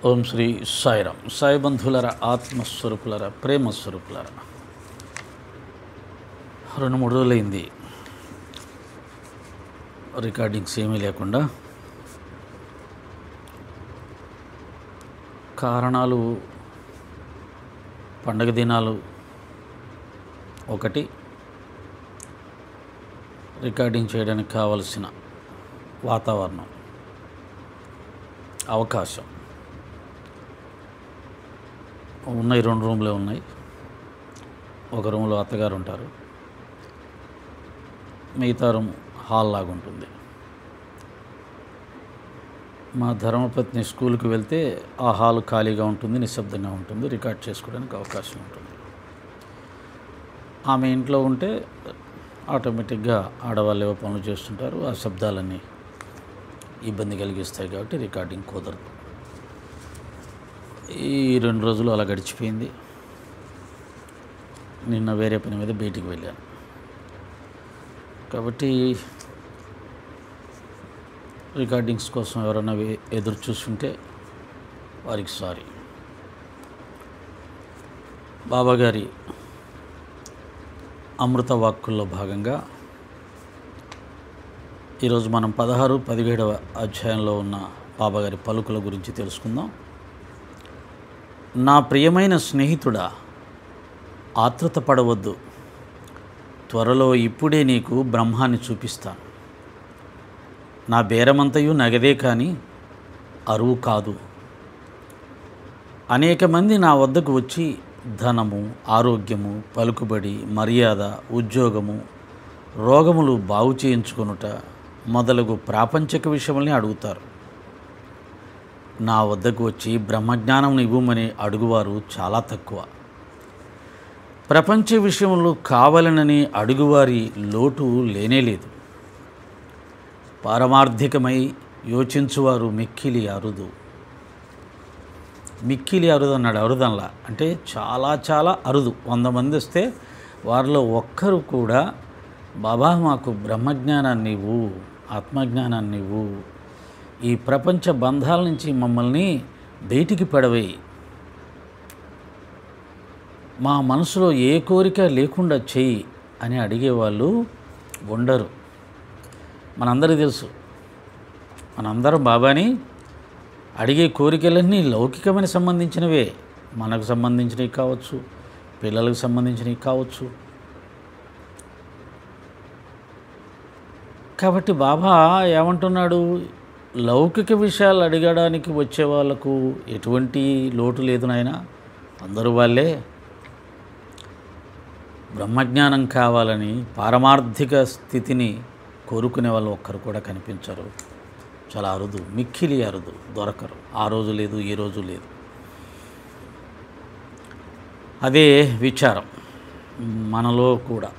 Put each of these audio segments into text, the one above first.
ఓం శ్రీ సాయిరామ్. సాయి బంధువులరా, ఆత్మస్వరూపులరా, ప్రేమస్వరూపులరా, 2-3 రోజులైంది రికార్డింగ్స్ ఏమీ లేకుండా. కారణాలు పండగ దినాలు ఒకటి, రికార్డింగ్ చేయడానికి కావలసిన వాతావరణం, అవకాశం ఉన్నాయి. 2 రూమ్లే ఉన్నాయి. ఒక రూమ్లో అత్తగారు ఉంటారు, మిగతా రూమ్ హాల్ లాగా ఉంటుంది. మా ధర్మపత్ని స్కూల్కి వెళ్తే ఆ హాల్ ఖాళీగా ఉంటుంది, నిశ్శబ్దంగా ఉంటుంది, రికార్డ్ చేసుకోవడానికి అవకాశం ఉంటుంది. ఆమె ఇంట్లో ఉంటే ఆటోమేటిక్గా ఆడవాళ్ళు ఏవో పనులు చేస్తుంటారు, ఆ శబ్దాలన్నీ ఇబ్బంది కలిగిస్తాయి కాబట్టి రికార్డింగ్ కుదరదు. ఈ 2 రోజులు అలా గడిచిపోయింది. నిన్న వేరే పని మీద బయటికి వెళ్ళాను కాబట్టి రికార్డింగ్స్ కోసం ఎవరైనా ఎదురు చూస్తుంటే వారికి సారీ. బాబాగారి అమృత వాక్కుల్లో భాగంగా ఈరోజు మనం 16, 17వ అధ్యాయంలో ఉన్న బాబాగారి పలుకుల గురించి తెలుసుకుందాం. నా ప్రియమైన స్నేహితుడా, ఆతృత పడవద్దు. త్వరలో ఇప్పుడే నీకు బ్రహ్మాన్ని చూపిస్తాను. నా బేరమంతయు నగదే కానీ అరువు కాదు. అనేక మంది నా వద్దకు వచ్చి ధనము, ఆరోగ్యము, పలుకుబడి, మర్యాద, ఉద్యోగము, రోగములు బాగు చేయించుకొనుట మొదలగు ప్రాపంచిక విషయముల్ని అడుగుతారు. నా వద్దకు వచ్చి బ్రహ్మజ్ఞానం ఇవ్వమని అడుగువారు చాలా తక్కువ. ప్రపంచ విషయములు కావాలనని అడుగువారి లోటు లేనేలేదు. పారమార్థికమై యోచించువారు మిక్కిలి అరుదు. మిక్కిలి అరుదు అన్నాడు. అరుదనలా అంటే చాలా చాలా అరుదు. 100 మంది వస్తే వారిలో ఒక్కరు కూడా బాబా మాకు బ్రహ్మజ్ఞానాన్ని ఇవ్వు, ఆత్మజ్ఞానాన్ని ఇవ్వు, ఈ ప్రపంచ బంధాల నుంచి మమ్మల్ని బయటికి పడవేయి, మా మనసులో ఏ కోరిక లేకుండా చెయ్యి అని అడిగేవాళ్ళు ఉండరు. మనందరికీ తెలుసు, మనందరం బాబాని అడిగే కోరికలన్నీ లౌకికమైన సంబంధించినవే. మనకు సంబంధించినవి కావచ్చు, పిల్లలకు సంబంధించినవి కావచ్చు. కాబట్టి బాబా ఏమంటున్నాడు, లౌకిక విషయాలు అడగడానికి వచ్చే వాళ్ళకు ఎటువంటి లోటు లేదు నాయన, అందరూ వాళ్ళే. బ్రహ్మజ్ఞానం కావాలని పారమార్థిక స్థితిని కోరుకునే వాళ్ళు ఒక్కరు కూడా కనిపించరు. చాలా అరుదు, మిక్కిలి అరుదు, దొరకరు. ఆ రోజు లేదు, ఈ రోజు లేదు. అదే విచారం మనలో కూడా.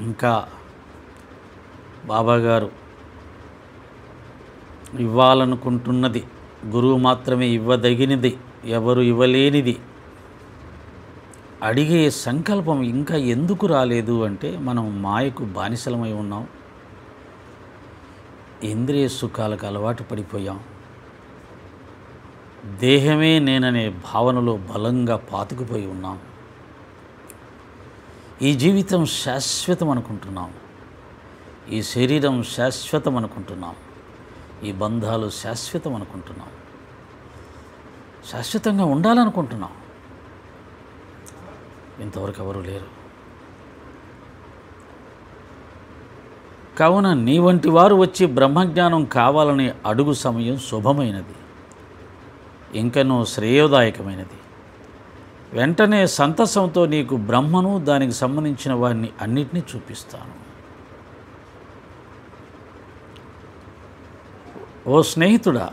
ఇంకా బాబాగారు ఇవ్వాలనుకుంటున్నది గురువు మాత్రమే ఇవ్వదగినది, ఎవరు ఇవ్వలేనిది. అడిగే సంకల్పం ఇంకా ఎందుకు రాలేదు అంటే మనం మాయకు బానిసలమై ఉన్నాం, ఇంద్రియ సుఖాలకు అలవాటు పడిపోయాం, దేహమే నేననే భావనలో బలంగా పాతుకుపోయి ఉన్నాం. ఈ జీవితం శాశ్వతం అనుకుంటున్నాం, ఈ శరీరం శాశ్వతం అనుకుంటున్నాం, ఈ బంధాలు శాశ్వతం అనుకుంటున్నాం, శాశ్వతంగా ఉండాలనుకుంటున్నాం. ఇంతవరకు ఎవరు లేరు. కావున నీ వంటి వారు వచ్చి బ్రహ్మజ్ఞానం కావాలని అడుగు సమయం శుభమైనది, ఇంకనూ శ్రేయోదాయకమైనది. వెంటనే సంతసంతో నీకు బ్రహ్మను దానికి సంబంధించిన వారిని అన్నిటినీ చూపిస్తాను. ఓ స్నేహితుడా,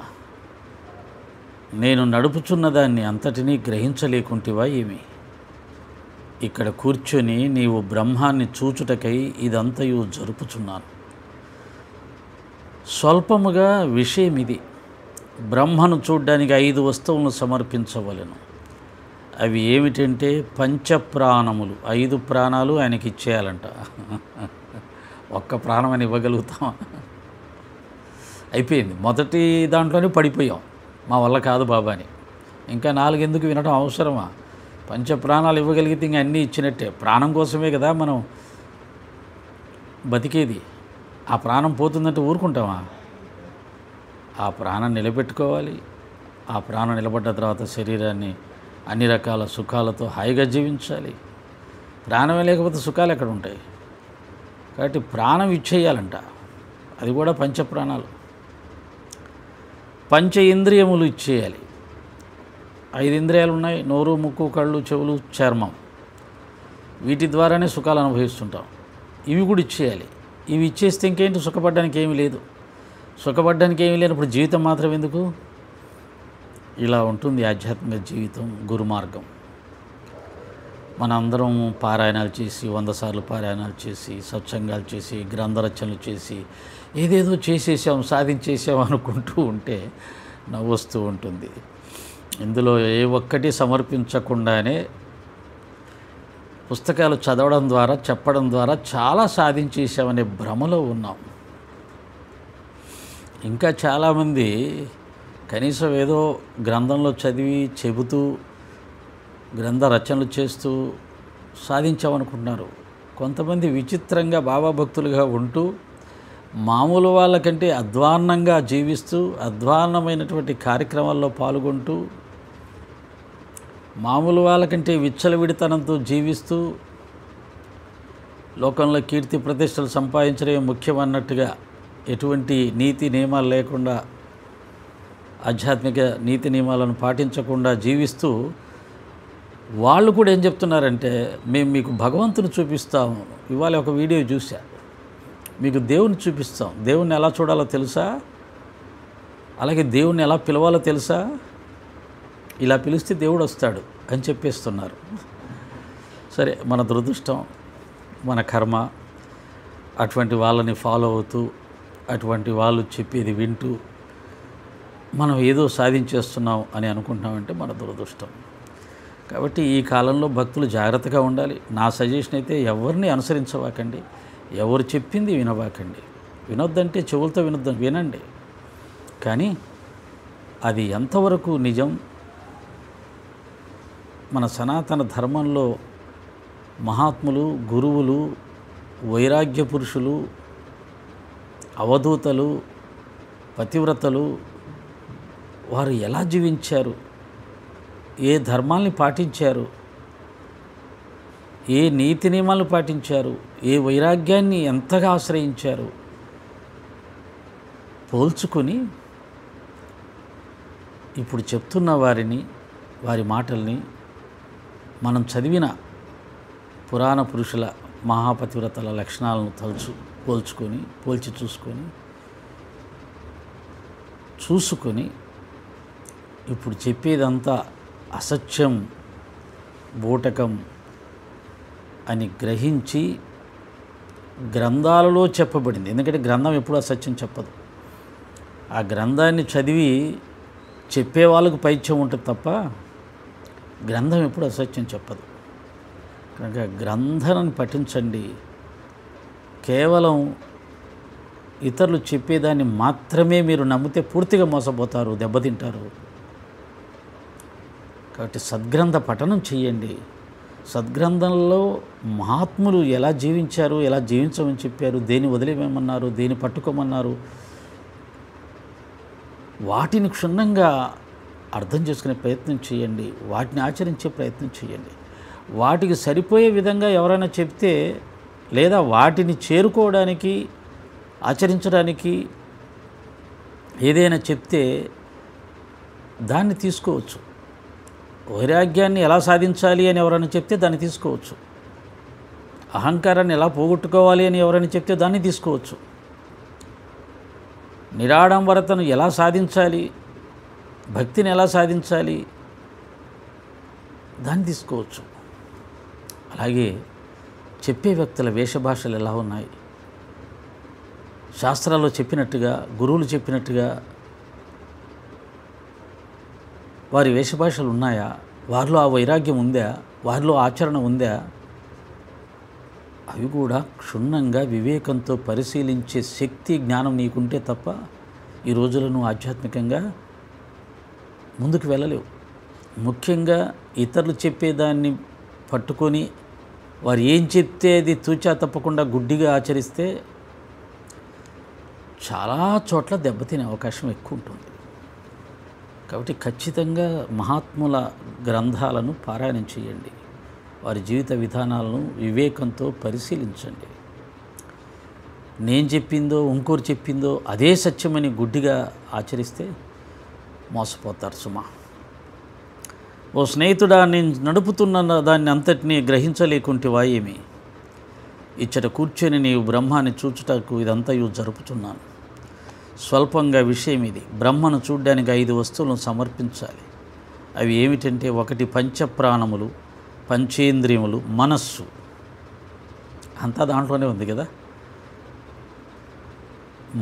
నేను నడుపుచున్న దాన్ని అంతటినీ గ్రహించలేకుంటివా ఏమి? ఇక్కడ కూర్చొని నీవు బ్రహ్మాన్ని చూచుటకై ఇదంతయు జరుపుచున్నాను. స్వల్పముగా విషయం ఇది. బ్రహ్మను చూడ్డానికి 5 వస్తువులను సమర్పించవలెను. అవి ఏమిటంటే పంచప్రాణములు. 5 ప్రాణాలు ఆయనకి ఇచ్చేయాలంట. ఒక్క ప్రాణం అని ఇవ్వగలుగుతాం? అయిపోయింది. మొదటి దాంట్లోనే పడిపోయాం, మా వల్ల కాదు బాబా అని. ఇంకా 4 ఎందుకు వినడం అవసరమా? పంచ ప్రాణాలు ఇవ్వగలిగితే ఇంక అన్నీ ఇచ్చినట్టే. ప్రాణం కోసమే కదా మనం బతికేది. ఆ ప్రాణం పోతుందంటే ఊరుకుంటామా? ఆ ప్రాణం నిలబెట్టుకోవాలి. ఆ ప్రాణం నిలబడ్డ తర్వాత శరీరాన్ని అన్ని రకాల సుఖాలతో హాయిగా జీవించాలి. ప్రాణమే లేకపోతే సుఖాలు ఎక్కడ ఉంటాయి? కాబట్టి ప్రాణం ఇచ్చేయాలంట. అది కూడా పంచప్రాణాలు. పంచ ఇంద్రియములు ఇచ్చేయాలి. 5 ఇంద్రియాలు ఉన్నాయి: నోరు, ముక్కు, కళ్ళు, చెవులు, చర్మం. వీటి ద్వారానే సుఖాలు అనుభవిస్తుంటాం. ఇవి కూడా ఇచ్చేయాలి. ఇవి ఇచ్చేస్తే ఇంకేంటి, సుఖపడడానికి ఏమీ లేదు. సుఖపడడానికి ఏమీ లేనప్పుడు జీవితం మాత్రం ఎందుకు? ఇలా ఉంటుంది ఆధ్యాత్మిక జీవితం, గురుమార్గం. మనందరం పారాయణాలు చేసి 100 సార్లు పారాయణాలు చేసి, సత్సంగాలు చేసి, గ్రంథరచనలు చేసి, ఏదేదో చేసేసాం, సాధించేసాం అనుకుంటూ ఉంటే నవ్వొస్తూ ఉంటుంది. ఇందులో ఏ ఒక్కటి సమర్పించకుండానే పుస్తకాలు చదవడం ద్వారా, చెప్పడం ద్వారా చాలా సాధించేసామనే భ్రమలో ఉన్నాం. ఇంకా చాలామంది కనీసం ఏదో గ్రంథంలో చదివి చెబుతూ, గ్రంథ రచనలు చేస్తూ సాధించామనుకుంటున్నారు. కొంతమంది విచిత్రంగా బాబా భక్తులుగా ఉంటూ మామూలు వాళ్ళకంటే అధ్వాన్నంగా జీవిస్తూ, అధ్వాన్నమైనటువంటి కార్యక్రమాల్లో పాల్గొంటూ, మామూలు వాళ్ళకంటే విచ్చలవిడితనంతో జీవిస్తూ, లోకంలో కీర్తి ప్రతిష్టలు సంపాదించడమే ముఖ్యమన్నట్టుగా ఎటువంటి నీతి నియమాలు లేకుండా, ఆధ్యాత్మిక నీతి నియమాలను పాటించకుండా జీవిస్తూ, వాళ్ళు కూడా ఏం చెప్తున్నారంటే, మేము మీకు భగవంతుని చూపిస్తాము. ఇవాళ ఒక వీడియో చూసా, మీకు దేవుని చూపిస్తాం. దేవుణ్ణి ఎలా చూడాలో తెలుసా? అలాగే దేవుణ్ణి ఎలా పిలవాలో తెలుసా? ఇలా పిలిస్తే దేవుడు వస్తాడు అని చెప్పేస్తున్నారు. సరే, మన దురదృష్టం, మన కర్మ. అటువంటి వాళ్ళని ఫాలో అవుతూ, అటువంటి వాళ్ళు చెప్పేది వింటూ మనం ఏదో సాధించేస్తున్నాం అని అనుకుంటున్నామంటే మన దురదృష్టం. కాబట్టి ఈ కాలంలో భక్తులు జాగ్రత్తగా ఉండాలి. నా సజెషన్ అయితే ఎవరిని అనుసరించవాకండి, ఎవరు చెప్పింది వినవాకండి. వినొద్దంటే చెవులతో వినండి, కానీ అది ఎంతవరకు నిజం? మన సనాతన ధర్మంలో మహాత్ములు, గురువులు, వైరాగ్య పురుషులు, అవధూతలు, పతివ్రతలు వారు ఎలా జీవించారు, ఏ ధర్మాల్ని పాటించారు, ఏ నీతి నియమాలను పాటించారు, ఏ వైరాగ్యాన్ని ఎంతగా ఆశ్రయించారు, పోల్చుకొని ఇప్పుడు చెప్తున్న వారిని, వారి మాటల్ని మనం చదివిన పురాణ పురుషుల, మహాపతివ్రతల లక్షణాలను పోల్చి చూసుకొని ఇప్పుడు చెప్పేదంతా అసత్యం, బూటకం అని గ్రహించి, గ్రంథాలలో చెప్పబడింది. ఎందుకంటే గ్రంథం ఎప్పుడూ అసత్యం చెప్పదు. ఆ గ్రంథాన్ని చదివి చెప్పే వాళ్ళకు పైత్యం ఉంటుంది తప్ప గ్రంథం ఎప్పుడు అసత్యం చెప్పదు. కనుక గ్రంథాన్ని పఠించండి. కేవలం ఇతరులు చెప్పేదాన్ని మాత్రమే మీరు నమ్మితే పూర్తిగా మోసపోతారు, దెబ్బతింటారు. కాబట్టి సద్గ్రంథ పఠనం చేయండి. సద్గ్రంథంలో మహాత్ములు ఎలా జీవించారు, ఎలా జీవించమని చెప్పారు, దేని వదిలేమన్నారు, దేని పట్టుకోమన్నారు, వాటిని క్షుణ్ణంగా అర్థం చేసుకునే ప్రయత్నం చేయండి. వాటిని ఆచరించే ప్రయత్నం చేయండి. వాటికి సరిపోయే విధంగా ఎవరైనా చెప్తే, లేదా వాటిని చేరుకోవడానికి, ఆచరించడానికి ఏదైనా చెప్తే దాన్ని తీసుకోవచ్చు. వైరాగ్యాన్ని ఎలా సాధించాలి అని ఎవరైనా చెప్తే దాన్ని తీసుకోవచ్చు. అహంకారాన్ని ఎలా పోగొట్టుకోవాలి అని ఎవరైనా చెప్తే దాన్ని తీసుకోవచ్చు. నిరాడంబరతను ఎలా సాధించాలి, భక్తిని ఎలా సాధించాలి, దాన్ని తీసుకోవచ్చు. అలాగే చెప్పే వ్యక్తుల వేషభాషలు ఎలా ఉన్నాయి, శాస్త్రాల్లో చెప్పినట్టుగా, గురువులు చెప్పినట్టుగా వారి వేషభాషలు ఉన్నాయా, వారిలో ఆ వైరాగ్యం ఉందా, వారిలో ఆచరణ ఉందా, అవి కూడా క్షుణ్ణంగా వివేకంతో పరిశీలించే శక్తి, జ్ఞానం నీకుంటే తప్ప ఈ రోజుల్లో నువ్వు ఆధ్యాత్మికంగా ముందుకు వెళ్ళలేవు. ముఖ్యంగా ఇతరులు చెప్పేదాన్ని పట్టుకొని వారు ఏం చెప్తే అది తూచా తప్పకుండా గుడ్డిగా ఆచరిస్తే చాలా చోట్ల దెబ్బతినే అవకాశం ఎక్కువ ఉంటుంది. కాబట్టి ఖచ్చితంగా మహాత్ముల గ్రంథాలను పారాయణం చేయండి. వారి జీవిత విధానాలను వివేకంతో పరిశీలించండి. నేను చెప్పిందో ఇంకోరు చెప్పిందో అదే సత్యమని గుడ్డిగా ఆచరిస్తే మోసపోతారు సుమా. ఓ స్నేహితుడా, నేను నడుపుతున్న దాన్ని అంతటినీ గ్రహించలేకుంటివా ఏమి? ఇచ్చట కూర్చొని నీవు బ్రహ్మాన్ని చూచుటకు ఇదంతయు జరుపుతున్నాను. స్వల్పంగా విషయం ఇది. బ్రహ్మను చూడ్డానికి 5 వస్తువులను సమర్పించాలి. అవి ఏమిటంటే, 1 పంచప్రాణములు, పంచేంద్రియములు, మనస్సు. అంతా దాంట్లోనే ఉంది కదా.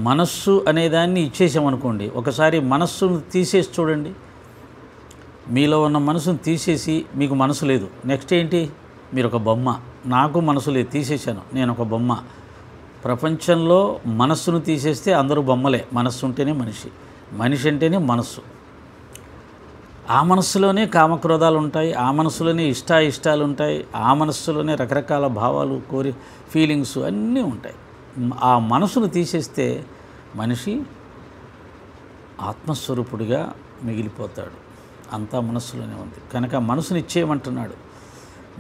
మనస్సు అనేదాన్ని ఇచ్చేసామనుకోండి, ఒకసారి మనస్సును తీసేసి చూడండి. మీలో ఉన్న మనసును తీసేసి మీకు మనసు లేదు. నెక్స్ట్ ఏంటి? మీరు ఒక బొమ్మ. నాకు మనసు లేదు, తీసేశాను, నేను ఒక బొమ్మ. ప్రపంచంలో మనస్సును తీసేస్తే అందరూ బొమ్మలే. మనస్సు ఉంటేనే మనిషి, మనిషి అంటేనే మనస్సు. ఆ మనస్సులోనే కామక్రోధాలు ఉంటాయి, ఆ మనస్సులోనే ఇష్టాలు ఉంటాయి, ఆ మనస్సులోనే రకరకాల భావాలు, ఫీలింగ్స్ అన్నీ ఉంటాయి. ఆ మనసును తీసేస్తే మనిషి ఆత్మస్వరూపుడిగా మిగిలిపోతాడు. అంతా మనస్సులోనే ఉంది. కనుక మనసుని ఇచ్చేయమంటున్నాడు.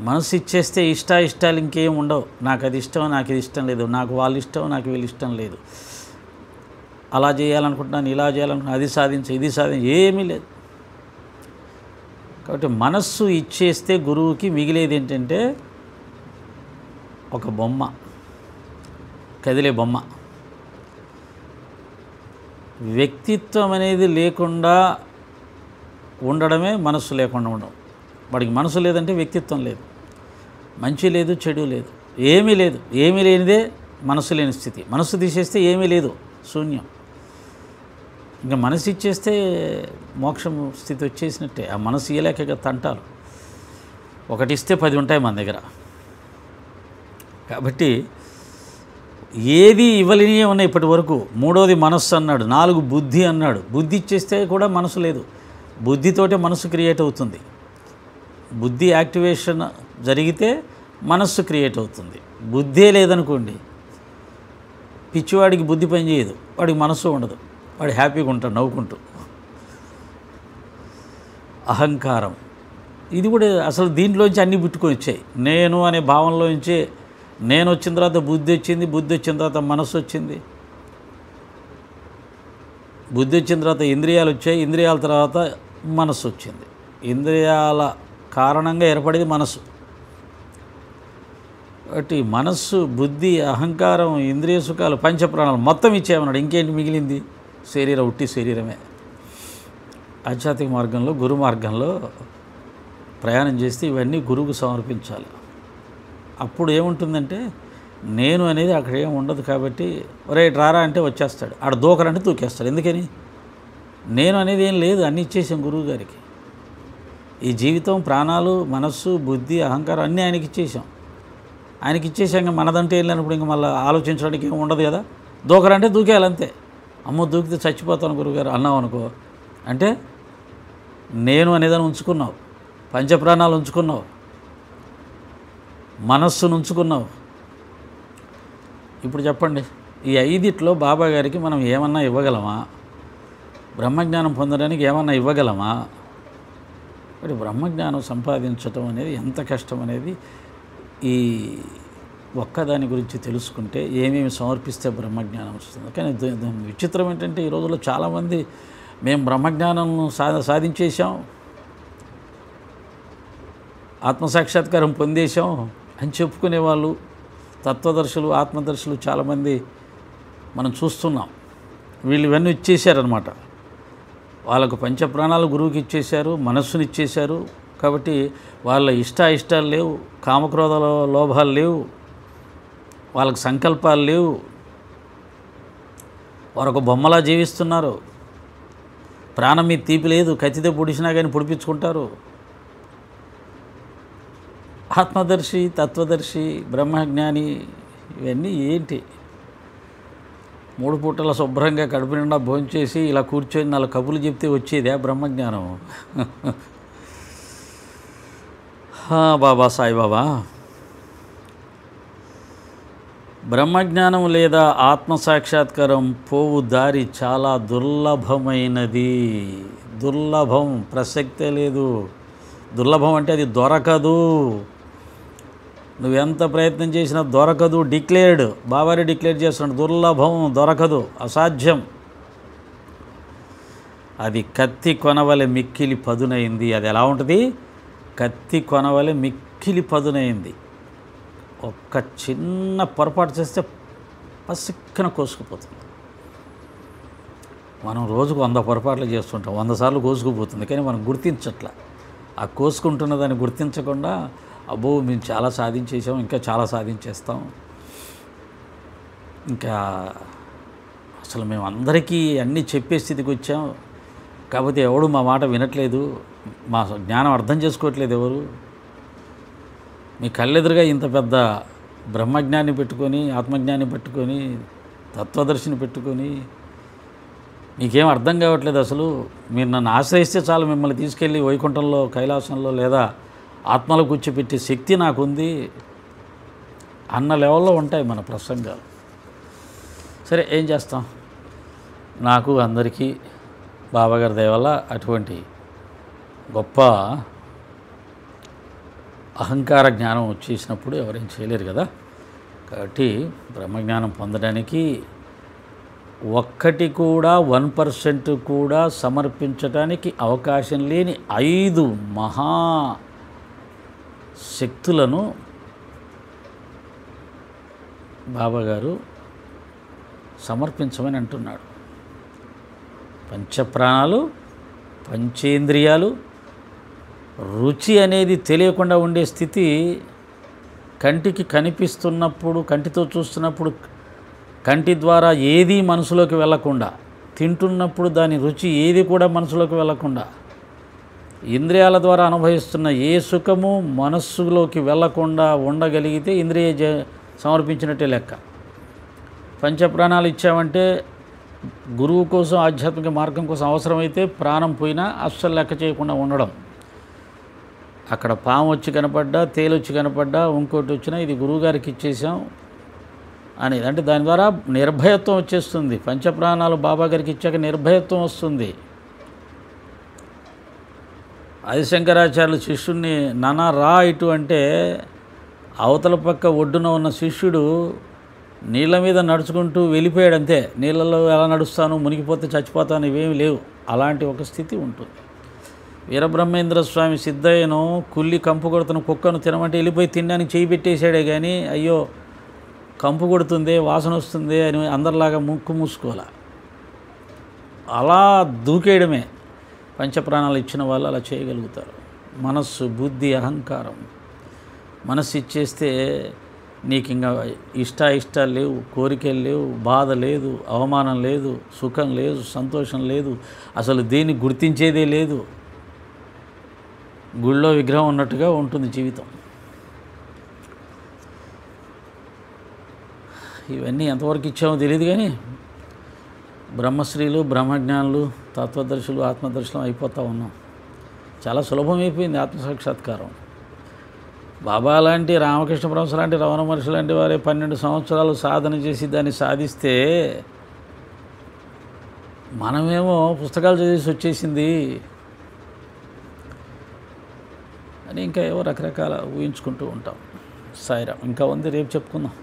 మనసు ఇచ్చేస్తే ఇష్టాలు ఇంకేం ఉండవు. నాకు అది ఇష్టం, నాకు ఇది ఇష్టం లేదు, నాకు వాళ్ళు ఇష్టం, నాకు వీళ్ళు ఇష్టం లేదు, అలా చేయాలనుకుంటున్నాను, ఇలా చేయాలనుకుంటున్నాను, అది సాధించ, ఇది సాధించ, ఏమీ లేదు. కాబట్టి మనస్సు ఇచ్చేస్తే గురువుకి మిగిలేది ఏంటంటే ఒక బొమ్మ, కదిలే బొమ్మ. వ్యక్తిత్వం అనేది లేకుండా ఉండడమే మనస్సు లేకుండా ఉండడం. వాడికి మనసు లేదంటే వ్యక్తిత్వం లేదు, మంచి లేదు, చెడు లేదు, ఏమీ లేదు. ఏమీ లేనిదే మనసు లేని స్థితి. మనసు తీసేస్తే ఏమీ లేదు, శూన్యం. ఇంకా మనసు ఇచ్చేస్తే మోక్షం స్థితి వచ్చేసినట్టే. ఆ మనసు ఇయ్యలేక తంటాలు. ఒకటి ఇస్తే 10 ఉంటాయి మన దగ్గర. కాబట్టి ఏది ఇవ్వలేనియే ఉన్నాయి ఇప్పటి వరకు. 3వది మనస్సు అన్నాడు, 4 బుద్ధి అన్నాడు. బుద్ధి ఇచ్చేస్తే కూడా మనసు లేదు. బుద్ధితోటే మనసు క్రియేట్ అవుతుంది. బుద్ధి యాక్టివేషన్ జరిగితే మనస్సు క్రియేట్ అవుతుంది. బుద్ధే లేదనుకోండి, పిచ్చివాడికి బుద్ధి పని చేయదు, వాడికి మనస్సు ఉండదు, వాడు హ్యాపీగా ఉంటాడు నవ్వుకుంటూ. అహంకారం, ఇది కూడా అసలు దీంట్లోంచి అన్నీ పుట్టుకొని వచ్చాయి. నేను అనే భావంలోంచే నేను వచ్చిన తర్వాత బుద్ధి వచ్చింది, బుద్ధి వచ్చిన తర్వాత మనస్సు వచ్చింది, బుద్ధి వచ్చిన తర్వాత ఇంద్రియాలు వచ్చాయి, ఇంద్రియాల తర్వాత మనస్సు వచ్చింది. ఇంద్రియాల కారణంగా ఏర్పడేది మనస్సు. కాబట్టి మనస్సు, బుద్ధి, అహంకారం, ఇంద్రియ సుఖాలు, పంచప్రాణాలు మొత్తం ఇచ్చేయమన్నాడు. ఇంకేంటి మిగిలింది? శరీరం, ఉట్టి శరీరమే. ఆధ్యాత్మిక మార్గంలో, గురు మార్గంలో ప్రయాణం చేస్తే ఇవన్నీ గురువుకు సమర్పించాలి. అప్పుడు ఏముంటుందంటే నేను అనేది అక్కడ ఏమి ఉండదు. కాబట్టి ఒరే రారా అంటే వచ్చేస్తాడు, ఆడ దూకరంటే దూకేస్తాడు. ఎందుకని? నేను అనేది ఏం లేదు, అన్నీ ఇచ్చేసాం గురువు గారికి. ఈ జీవితం, ప్రాణాలు, మనస్సు, బుద్ధి, అహంకారం అన్నీ ఆయనకి ఇచ్చేసాం. ఆయనకి ఇచ్చేసాక మనదంటే ఏం లేనప్పుడు ఇంకా మళ్ళీ ఆలోచించడానికి ఏమి ఉండదు కదా. దూకరంటే దూకేయాలంతే. అమ్మో దూకితే చచ్చిపోతాను గురువుగారు అన్నావు అనుకో, అంటే నేను అనేదాన్ని ఉంచుకున్నావు, పంచప్రాణాలు ఉంచుకున్నావు, మనస్సును ఉంచుకున్నావు. ఇప్పుడు చెప్పండి, ఈ 5 బాబా గారికి మనం ఏమన్నా ఇవ్వగలమా? బ్రహ్మజ్ఞానం పొందడానికి ఏమన్నా ఇవ్వగలమా? మరి బ్రహ్మజ్ఞానం సంపాదించటం అనేది ఎంత కష్టం అనేది ఈ ఒక్కదాని గురించి తెలుసుకుంటే ఏమేమి సమర్పిస్తే బ్రహ్మజ్ఞానం వస్తుంది. కానీ విచిత్రం ఏంటంటే ఈ రోజుల్లో చాలామంది మేము బ్రహ్మజ్ఞానం సాధించేసాం, ఆత్మసాక్షాత్కారం పొందేశాం అని చెప్పుకునేవాళ్ళు, తత్వదర్శులు, ఆత్మదర్శులు చాలామంది మనం చూస్తున్నాం. వీళ్ళు ఇవన్నీ ఇచ్చేశారనమాట. వాళ్ళకు పంచప్రాణాలు గురువుకి ఇచ్చేశారు, మనస్సుని ఇచ్చేశారు. కాబట్టి వాళ్ళ ఇష్టాలు లేవు, కామక్రోధ లోభాలు లేవు, వాళ్ళకు సంకల్పాలు లేవు, వారు ఒక బొమ్మలా జీవిస్తున్నారు. ప్రాణం మీద తీపి లేదు, కత్తితో పొడిచినా కానీ పొడిపించుకుంటారు. ఆత్మదర్శి, తత్వదర్శి, బ్రహ్మజ్ఞాని ఇవన్నీ ఏంటి? 3 పూటల శుభ్రంగా కడుపు నిండా భోంచేసి ఇలా కూర్చొని 4 కబుర్లు చెప్తే వచ్చేదే బ్రహ్మజ్ఞానం. బాబా సాయిబాబా, బ్రహ్మజ్ఞానం లేదా ఆత్మసాక్షాత్కారం పోవు దారి చాలా దుర్లభమైనది. దుర్లభం, ప్రసక్తే లేదు. దుర్లభం అంటే అది దొరకదు. నువ్వెంత ప్రయత్నం చేసినా దొరకదు. డిక్లేర్డ్, బాబారే డిక్లేర్ చేస్తున్నాడు, దుర్లభం, దొరకదు, అసాధ్యం. అది కత్తి కొనవలె మిక్కిలి పదునైంది. అది ఎలా ఉంటుంది? కత్తి కొనవలె మిక్కిలి పదునైంది. ఒక్క చిన్న పొరపాటు చేస్తే పసిక్కన కోసుకుపోతుంది. మనం రోజుకు 100 పొరపాట్లు చేస్తుంటాం, 100 సార్లు కోసుకుపోతుంది. కానీ మనం గుర్తించట్లా. ఆ కోసుకుంటున్న దాన్ని గుర్తించకుండా అబ్బో మేము చాలా సాధించేసాం, ఇంకా చాలా సాధించేస్తాం, ఇంకా అసలు మేము అందరికీ అన్నీ చెప్పే స్థితికి వచ్చాం, కాకపోతే ఎవడు మా మాట వినట్లేదు, మా జ్ఞానం అర్థం చేసుకోవట్లేదు ఎవరు. మీ కళ్ళెదురుగా ఇంత పెద్ద బ్రహ్మజ్ఞాన్ని పెట్టుకొని, ఆత్మజ్ఞాన్ని పెట్టుకొని, తత్వదర్శిని పెట్టుకొని మీకేం అర్థం కావట్లేదు. అసలు మీరు నన్ను ఆశ్రయిస్తే చాలు, మిమ్మల్ని తీసుకెళ్ళి వైకుంఠంలో, కైలాసంలో లేదా ఆత్మలో కూర్చోపెట్టే శక్తి నాకుంది అన్న లెవెల్లో ఉంటాయి మన ప్రసంగాలు. సరే, ఏం చేస్తాం? నాకు అందరికీ బాబాగారి దయ వల్ల అటువంటి గొప్ప అహంకార జ్ఞానం వచ్చేసినప్పుడు ఎవరేం చేయలేరు కదా. కాబట్టి బ్రహ్మజ్ఞానం పొందడానికి ఒక్కటి కూడా 1% కూడా సమర్పించడానికి అవకాశం లేని 5 మహా శక్తులను బాబాగారు సమర్పించమని అంటున్నాడు. పంచప్రాణాలు, పంచేంద్రియాలు, రుచి అనేది తెలియకుండా ఉండే స్థితి, కంటికి కనిపిస్తున్నప్పుడు, కంటితో చూస్తున్నప్పుడు కంటి ద్వారా ఏది మనసులోకి వెళ్ళకుండా, తింటున్నప్పుడు దాని రుచి ఏది కూడా మనసులోకి వెళ్ళకుండా, ఇంద్రియాల ద్వారా అనుభవిస్తున్న ఏ సుఖము మనస్సులోకి వెళ్ళకుండా ఉండగలిగితే ఇంద్రియ సమర్పించినట్టే లెక్క. పంచప్రాణాలు ఇచ్చామంటే గురువు కోసం, ఆధ్యాత్మిక మార్గం కోసం అవసరమైతే ప్రాణం పోయినా అస్సలు లెక్క చేయకుండా ఉండడం. అక్కడ పాము వచ్చి కనపడ్డా, తేలొచ్చి కనపడ్డా, ఇంకోటి వచ్చినా ఇది గురువుగారికి ఇచ్చేసాం అనేది. అంటే దాని ద్వారా నిర్భయత్వం వచ్చేస్తుంది. పంచప్రాణాలు బాబా గారికి ఇచ్చాక నిర్భయత్వం వస్తుంది. ఆదిశంకరాచార్యులు శిష్యుడిని నానా రా ఇటు అంటే, అవతల పక్క ఒడ్డున ఉన్న శిష్యుడు నీళ్ళ మీద నడుచుకుంటూ వెళ్ళిపోయాడు అంతే. నీళ్ళలో ఎలా నడుస్తాను, మునిగిపోతే చచ్చిపోతాను, ఇవేమి లేవు. అలాంటి ఒక స్థితి ఉంటుంది. వీరబ్రహ్మేంద్ర స్వామి సిద్ధయ్యను కుల్లి కంపు కొడుతున్న కుక్కను తినమంటే వెళ్ళిపోయి తినడానికి చేయి పెట్టేశాడే కానీ, అయ్యో కంపు కొడుతుంది, వాసన వస్తుంది అని అందరిలాగా ముక్కు మూసుకోవాలి. అలా దూకేయడమే. పంచప్రాణాలు ఇచ్చిన వాళ్ళు అలా చేయగలుగుతారు. మనస్సు, బుద్ధి, అహంకారం. మనస్సు ఇచ్చేస్తే నీకు ఇంకా ఇష్టాలు లేవు, కోరికలు లేవు, బాధ లేదు, అవమానం లేదు, సుఖం లేదు, సంతోషం లేదు, అసలు దేన్ని గుర్తించేదే లేదు. గుళ్ళో విగ్రహం ఉన్నట్టుగా ఉంటుంది జీవితం. ఇవన్నీ ఎంతవరకు ఇచ్చామో తెలియదు కానీ బ్రహ్మశ్రీలు, బ్రహ్మజ్ఞానులు, తత్వదర్శులు, ఆత్మదర్శనం అయిపోతూ ఉన్నాం. చాలా సులభమైపోయింది ఆత్మసాక్షాత్కారం. బాబా లాంటి, రామకృష్ణ పరమహంస లాంటి, రమణ మహర్షి లాంటి వారే 12 సంవత్సరాలు సాధన చేసి దాన్ని సాధిస్తే, మనమేమో పుస్తకాలు చదివేసి వచ్చేసింది అని ఇంకా ఏవో రకరకాల ఊహించుకుంటూ ఉంటాం. సాయిరాం. ఇంకా ఉంది, రేపు చెప్పుకుందాం.